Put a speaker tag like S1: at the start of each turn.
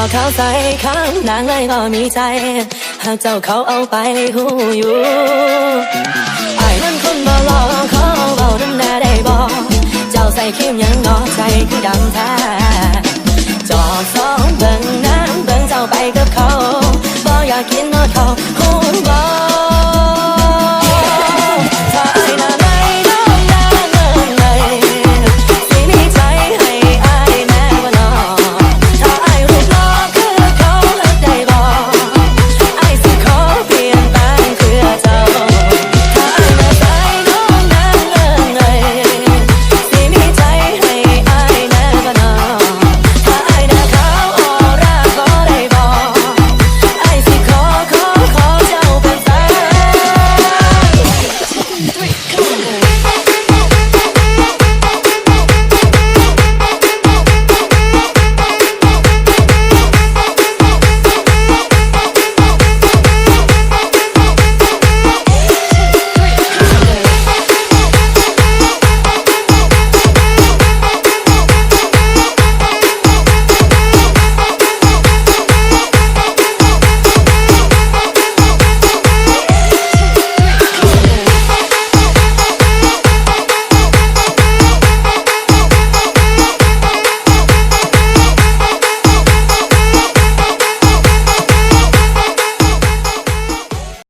S1: อกเขาใส่ข้างนางเลยบ่มีใจหากเจ้าเขาเอาไปหูอยู่ไอ้มันคนบ่หลอกเขาเบาน้ำหน้าได้บ่เจ้าใส่คิ้วยังงอใจคือดำแท้จอบสองเบิ่งน้ำเบิ่งเจ้าไปกับเขาบ่อยากกินนอดเขา